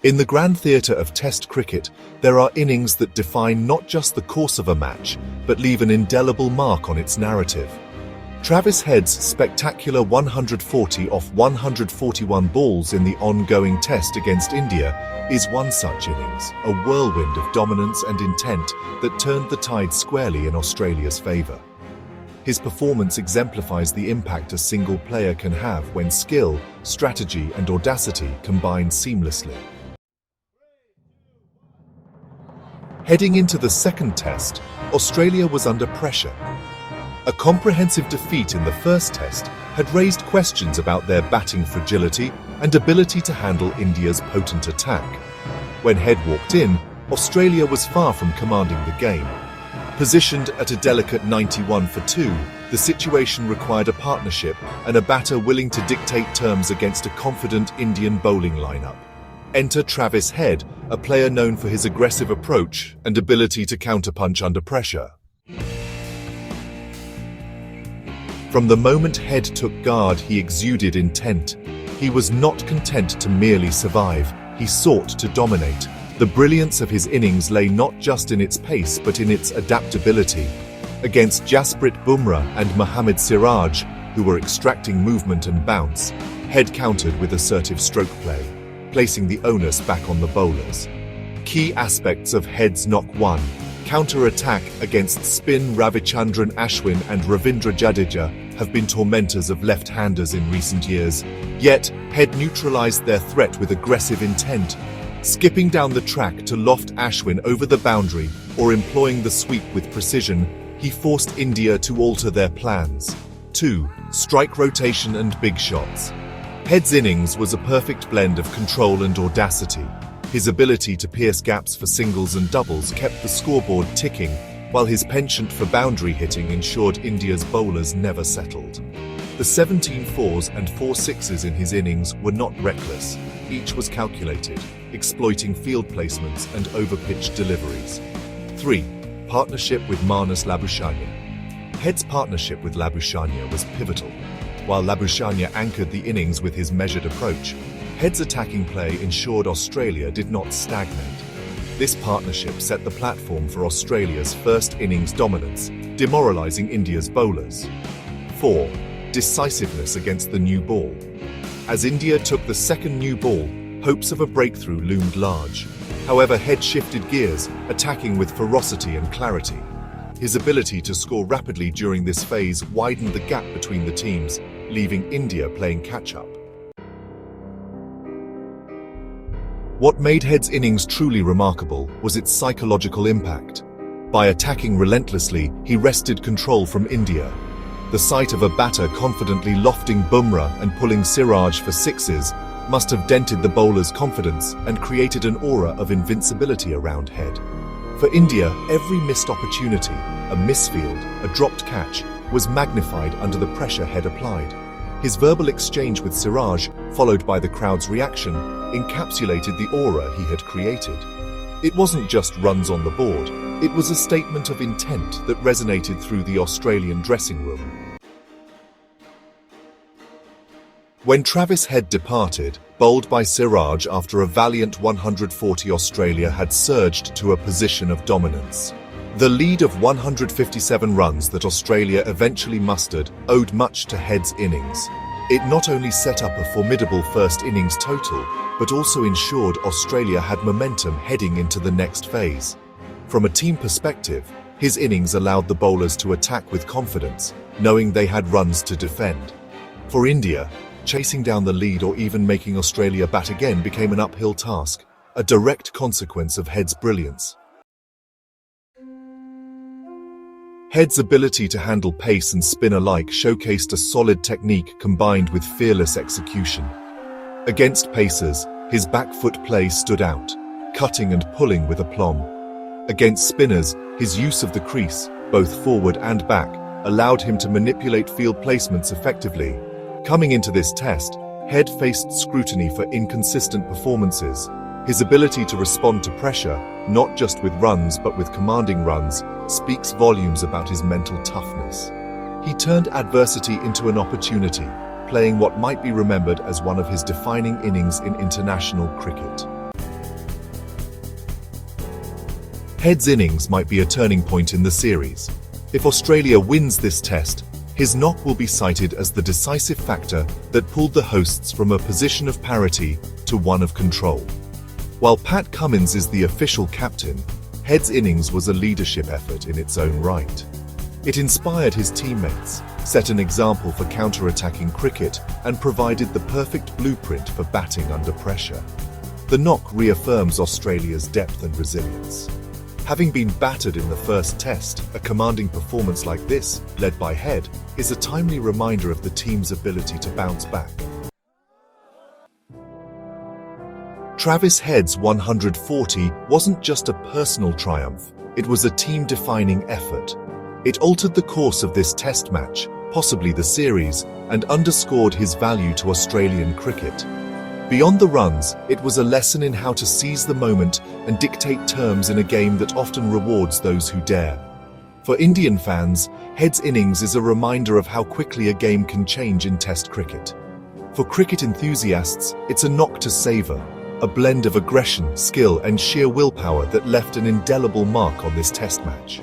In the grand theatre of Test cricket, there are innings that define not just the course of a match, but leave an indelible mark on its narrative. Travis Head's spectacular 140 off 141 balls in the ongoing Test against India is one such innings, a whirlwind of dominance and intent that turned the tide squarely in Australia's favour. His performance exemplifies the impact a single player can have when skill, strategy and audacity combine seamlessly. Heading into the second Test, Australia was under pressure. A comprehensive defeat in the first Test had raised questions about their batting fragility and ability to handle India's potent attack. When Head walked in, Australia was far from commanding the game. Positioned at a delicate 91 for 2, the situation required a partnership and a batter willing to dictate terms against a confident Indian bowling lineup. Enter Travis Head, a player known for his aggressive approach and ability to counterpunch under pressure. From the moment Head took guard, he exuded intent. He was not content to merely survive, he sought to dominate. The brilliance of his innings lay not just in its pace but in its adaptability. Against Jasprit Bumrah and Mohammad Siraj, who were extracting movement and bounce, Head countered with assertive stroke play, placing the onus back on the bowlers. Key aspects of Head's knock 1. Counter-attack against spin. Ravichandran Ashwin and Ravindra Jadeja have been tormentors of left-handers in recent years, yet Head neutralized their threat with aggressive intent, skipping down the track to loft Ashwin over the boundary or employing the sweep with precision. He forced India to alter their plans. 2. Strike rotation and big shots. Head's innings was a perfect blend of control and audacity. His ability to pierce gaps for singles and doubles kept the scoreboard ticking, while his penchant for boundary hitting ensured India's bowlers never settled. The 17 fours and 4 sixes in his innings were not reckless. Each was calculated, exploiting field placements and over-pitched deliveries. 3. Partnership with Marnus Labuschagne. Head's partnership with Labuschagne was pivotal. While Labuschagne anchored the innings with his measured approach, Head's attacking play ensured Australia did not stagnate. This partnership set the platform for Australia's first innings dominance, demoralising India's bowlers. 4. Decisiveness against the new ball. As India took the second new ball, hopes of a breakthrough loomed large. However, Head shifted gears, attacking with ferocity and clarity. His ability to score rapidly during this phase widened the gap between the teams, leaving India playing catch-up. What made Head's innings truly remarkable was its psychological impact. By attacking relentlessly, he wrested control from India. The sight of a batter confidently lofting Bumrah and pulling Siraj for sixes must have dented the bowler's confidence and created an aura of invincibility around Head. For India, every missed opportunity, a misfield, a dropped catch, was magnified under the pressure Head applied. His verbal exchange with Siraj, followed by the crowd's reaction, encapsulated the aura he had created. It wasn't just runs on the board, it was a statement of intent that resonated through the Australian dressing room. When Travis Head departed, bowled by Siraj after a valiant 140, Australia had surged to a position of dominance. The lead of 157 runs that Australia eventually mustered owed much to Head's innings. It not only set up a formidable first innings total, but also ensured Australia had momentum heading into the next phase. From a team perspective, his innings allowed the bowlers to attack with confidence, knowing they had runs to defend. For India, chasing down the lead or even making Australia bat again became an uphill task, a direct consequence of Head's brilliance. Head's ability to handle pace and spin alike showcased a solid technique combined with fearless execution. Against pacers, his back foot play stood out, cutting and pulling with aplomb. Against spinners, his use of the crease, both forward and back, allowed him to manipulate field placements effectively. Coming into this Test, Head faced scrutiny for inconsistent performances. His ability to respond to pressure, not just with runs but with commanding runs, speaks volumes about his mental toughness. He turned adversity into an opportunity, playing what might be remembered as one of his defining innings in international cricket. Head's innings might be a turning point in the series. If Australia wins this test, his knock will be cited as the decisive factor that pulled the hosts from a position of parity to one of control. While Pat Cummins is the official captain, Head's innings was a leadership effort in its own right. It inspired his teammates, set an example for counter-attacking cricket, and provided the perfect blueprint for batting under pressure. The knock reaffirms Australia's depth and resilience. Having been battered in the first test, a commanding performance like this, led by Head, is a timely reminder of the team's ability to bounce back. Travis Head's 140 wasn't just a personal triumph, it was a team-defining effort. It altered the course of this test match, possibly the series, and underscored his value to Australian cricket. Beyond the runs, it was a lesson in how to seize the moment and dictate terms in a game that often rewards those who dare. For Indian fans, Head's innings is a reminder of how quickly a game can change in Test cricket. For cricket enthusiasts, it's a knock to savour, a blend of aggression, skill, and sheer willpower that left an indelible mark on this Test match.